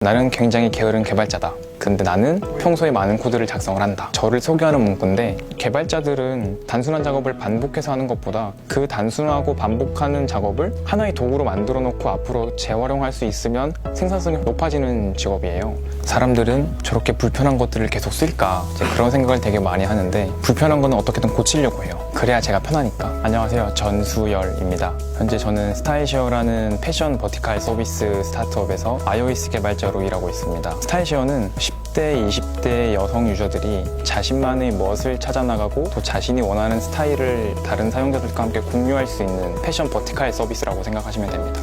나는 굉장히 게으른 개발자다. 근데 나는 평소에 많은 코드를 작성을 한다. 저를 소개하는 문구인데, 개발자들은 단순한 작업을 반복해서 하는 것보다 그 단순하고 반복하는 작업을 하나의 도구로 만들어 놓고 앞으로 재활용할 수 있으면 생산성이 높아지는 직업이에요. 사람들은 저렇게 불편한 것들을 계속 쓸까? 이제 그런 생각을 되게 많이 하는데, 불편한 거는 어떻게든 고치려고 해요. 그래야 제가 편하니까. 안녕하세요, 전수열입니다. 현재 저는 스타일쉐어라는 패션 버티칼 서비스 스타트업에서 iOS 개발자로 일하고 있습니다. 스타일쉐어는 10대, 20대 여성 유저들이 자신만의 멋을 찾아나가고 또 자신이 원하는 스타일을 다른 사용자들과 함께 공유할 수 있는 패션 버티칼 서비스라고 생각하시면 됩니다.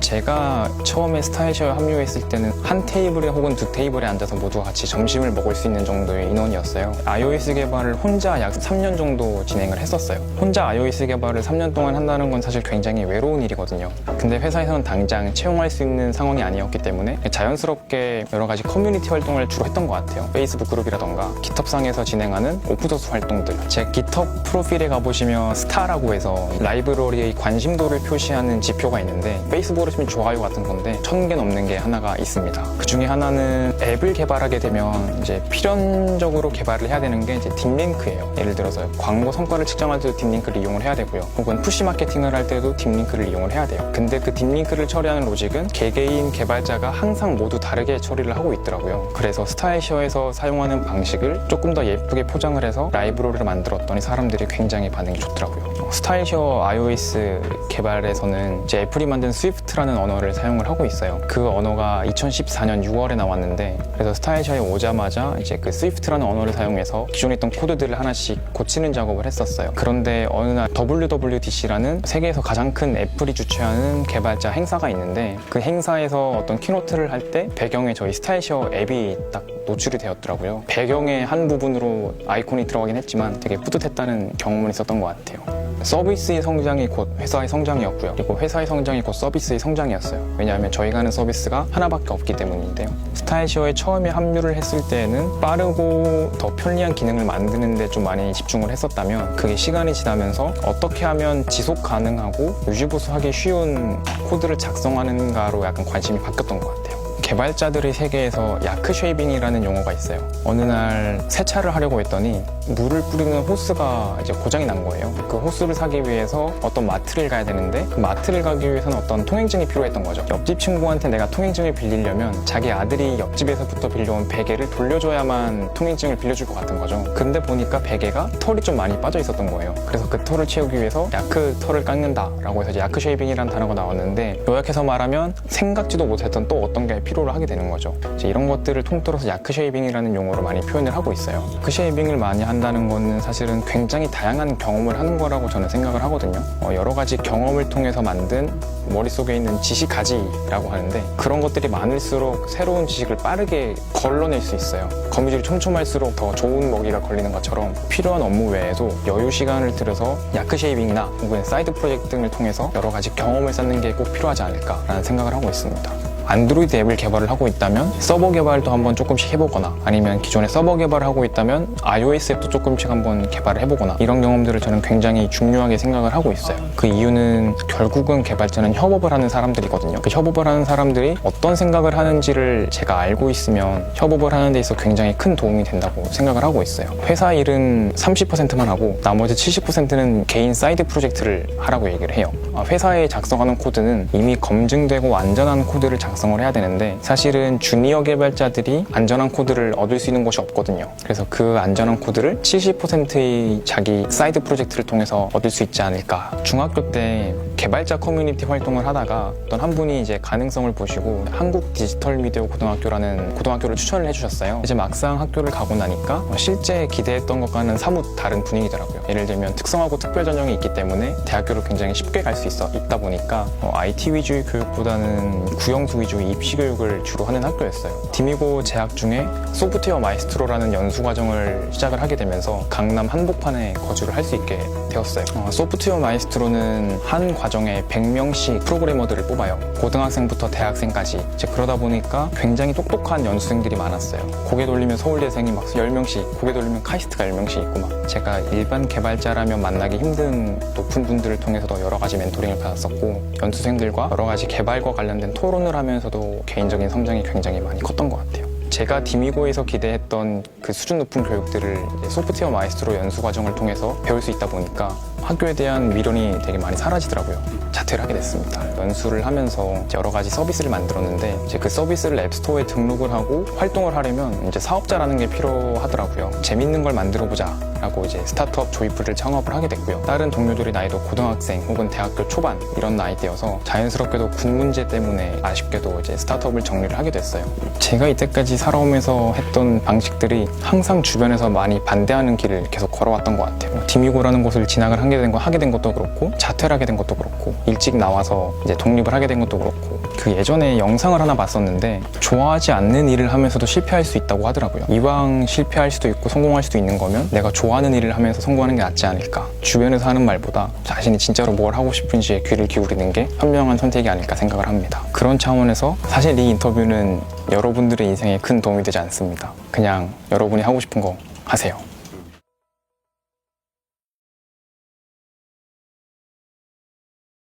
제가 처음에 스타일쉐어에 합류했을 때는 한 테이블에 혹은 두 테이블에 앉아서 모두가 같이 점심을 먹을 수 있는 정도의 인원이었어요. iOS 개발을 혼자 약 3년 정도 진행을 했었어요. 혼자 iOS 개발을 3년 동안 한다는 건 사실 굉장히 외로운 일이거든요. 근데 회사에서는 당장 채용할 수 있는 상황이 아니었기 때문에 자연스럽게 여러 가지 커뮤니티 활동을 주로 했던 것 같아요. 페이스북 그룹이라던가 깃허브상에서 진행하는 오픈소스 활동들. 제 깃허브 프로필에 가보시면 스타라고 해서 라이브러리의 관심도를 표시하는 지표가 있는데, 페이스북으로 치면 좋아요 같은 건데 1000개 넘는 게 하나가 있습니다. 그 중에 하나는 앱을 개발하게 되면 이제 필연적으로 개발을 해야 되는 게 이제 딥링크예요. 예를 들어서 광고 성과를 측정할 때도 딥링크를 이용을 해야 되고요. 혹은 푸시 마케팅을 할 때도 딥링크를 이용을 해야 돼요. 근데 그 딥링크를 처리하는 로직은 개개인 개발자가 항상 모두 다르게 처리를 하고 있더라고요. 그래서 스타일쉐어에서 사용하는 방식을 조금 더 예쁘게 포장을 해서 라이브러리를 만들었더니 사람들이 굉장히 반응이 좋더라고요. 스타일쉐어 iOS 개발에서는 이제 애플이 만든 스위프트라는 언어를 사용을 하고 있어요. 그 언어가 2014년 6월에 나왔는데, 그래서 스타일쉐어에 오자마자 이제 그 스위프트라는 언어를 사용해서 기존에 있던 코드들을 하나씩 고치는 작업을 했었어요. 그런데 어느 날 WWDC라는 세계에서 가장 큰 애플이 주최하는 개발자 행사가 있는데, 그 행사에서 어떤 키노트를 할 때 배경에 저희 스타일쉐어 앱이 딱 노출이 되었더라고요. 배경의 한 부분으로 아이콘이 들어가긴 했지만 되게 뿌듯했다는 경험은 있었던 것 같아요. 서비스의 성장이 곧 회사의 성장이었고요. 그리고 회사의 성장이 곧 서비스의 성장이었어요. 왜냐하면 저희가 하는 서비스가 하나밖에 없기 때문인데요. 스타일쉐어에 처음에 합류를 했을 때는 빠르고 더 편리한 기능을 만드는 데 좀 많이 집중을 했었다면, 그게 시간이 지나면서 어떻게 하면 지속 가능하고 유지보수하기 쉬운 코드를 작성하는가로 약간 관심이 바뀌었던 것 같아요. 개발자들의 세계에서 야크 쉐이빙이라는 용어가 있어요. 어느 날 세차를 하려고 했더니 물을 뿌리는 호스가 이제 고장이 난 거예요. 그 호스를 사기 위해서 어떤 마트를 가야 되는데, 그 마트를 가기 위해서는 어떤 통행증이 필요했던 거죠. 옆집 친구한테 내가 통행증을 빌리려면 자기 아들이 옆집에서부터 빌려온 베개를 돌려줘야만 통행증을 빌려줄 것 같은 거죠. 근데 보니까 베개가 털이 좀 많이 빠져 있었던 거예요. 그래서 그 털을 채우기 위해서 야크 털을 깎는다라고 해서 이제 야크 쉐이빙이라는 단어가 나왔는데, 요약해서 말하면 생각지도 못했던 또 어떤 게 필요로 하게 되는 거죠. 이제 이런 것들을 통틀어서 야크 쉐이빙이라는 용어로 많이 표현을 하고 있어요. 야크 쉐이빙을 많이 한다는 거는 사실은 굉장히 다양한 경험을 하는 거라고 저는 생각을 하거든요. 여러 가지 경험을 통해서 만든 머릿속에 있는 지식가지라고 하는데, 그런 것들이 많을수록 새로운 지식을 빠르게 걸러낼 수 있어요. 거미줄이 촘촘할수록 더 좋은 먹이가 걸리는 것처럼 필요한 업무 외에도 여유 시간을 들여서 야크 쉐이빙이나 혹은 사이드 프로젝트 등을 통해서 여러 가지 경험을 쌓는 게 꼭 필요하지 않을까라는 생각을 하고 있습니다. 안드로이드 앱을 개발을 하고 있다면 서버 개발도 한번 조금씩 해보거나, 아니면 기존에 서버 개발을 하고 있다면 iOS 앱도 조금씩 한번 개발을 해보거나, 이런 경험들을 저는 굉장히 중요하게 생각을 하고 있어요. 그 이유는 결국은 개발자는 협업을 하는 사람들이거든요. 그 협업을 하는 사람들이 어떤 생각을 하는지를 제가 알고 있으면 협업을 하는 데 있어 굉장히 큰 도움이 된다고 생각을 하고 있어요. 회사 일은 30%만 하고 나머지 70%는 개인 사이드 프로젝트를 하라고 얘기를 해요. 회사에 작성하는 코드는 이미 검증되고 안전한 코드를 작성을 해야 되는데, 사실은 주니어 개발자들이 안전한 코드를 얻을 수 있는 곳이 없거든요. 그래서 그 안전한 코드를 70%의 자기 사이드 프로젝트를 통해서 얻을 수 있지 않을까. 중학교 때 개발자 커뮤니티 활동을 하다가 어떤 한 분이 이제 가능성을 보시고 한국 디지털 미디어 고등학교라는 고등학교를 추천을 해주셨어요. 이제 막상 학교를 가고 나니까 실제 기대했던 것과는 사뭇 다른 분위기더라고요. 예를 들면 특성화고 특별 전형이 있기 때문에 대학교를 굉장히 쉽게 갈 수 있다 보니까 IT 위주의 교육보다는 구형수 위주 입시 교육을 주로 하는 학교였어요. 디미고 재학 중에 소프트웨어 마이스트로라는 연수 과정을 시작을 하게 되면서 강남 한복판에 거주를 할 수 있게 되었어요. 소프트웨어 마이스트로는 한 과정에 100명씩 프로그래머들을 뽑아요. 고등학생부터 대학생까지. 이제 그러다 보니까 굉장히 똑똑한 연수생들이 많았어요. 고개 돌리면 서울대생이 막 10명씩, 고개 돌리면 카이스트가 10명씩 있고 막. 제가 일반 개발자라면 만나기 힘든 높은 분들을 통해서도 여러 가지 멘토링을 받았었고, 연수생들과 여러 가지 개발과 관련된 토론을 하면서도 개인적인 성장이 굉장히 많이 컸던 것 같아요. 제가 디미고에서 기대했던 그 수준 높은 교육들을 이제 소프트웨어 마이스트로 연수 과정을 통해서 배울 수 있다 보니까 학교에 대한 미련이 되게 많이 사라지더라고요. 자퇴를 하게 됐습니다. 연수를 하면서 여러 가지 서비스를 만들었는데 이제 그 서비스를 앱스토어에 등록을 하고 활동을 하려면 이제 사업자라는 게 필요하더라고요. 재밌는 걸 만들어보자 라고 이제 스타트업 조이풀을 창업을 하게 됐고요. 다른 동료들의 나이도 고등학생 혹은 대학교 초반 이런 나이대여서 자연스럽게도 군 문제 때문에 아쉽게도 이제 스타트업을 정리를 하게 됐어요. 제가 이때까지 살아오면서 했던 방식들이 항상 주변에서 많이 반대하는 길을 계속 걸어왔던 것 같아요. 디미고라는 곳을 진학을 하게 된 것도 그렇고, 자퇴를 하게 된 것도 그렇고, 일찍 나와서 이제 독립을 하게 된 것도 그렇고, 그 예전에 영상을 하나 봤었는데 좋아하지 않는 일을 하면서도 실패할 수 있다고 하더라고요. 이왕 실패할 수도 있고 성공할 수도 있는 거면 내가 좋아하는 일을 하면서 성공하는 게 낫지 않을까. 주변에서 하는 말보다 자신이 진짜로 뭘 하고 싶은지에 귀를 기울이는 게 현명한 선택이 아닐까 생각을 합니다. 그런 차원에서 사실 이 인터뷰는 여러분들의 인생에 큰 도움이 되지 않습니다. 그냥 여러분이 하고 싶은 거 하세요.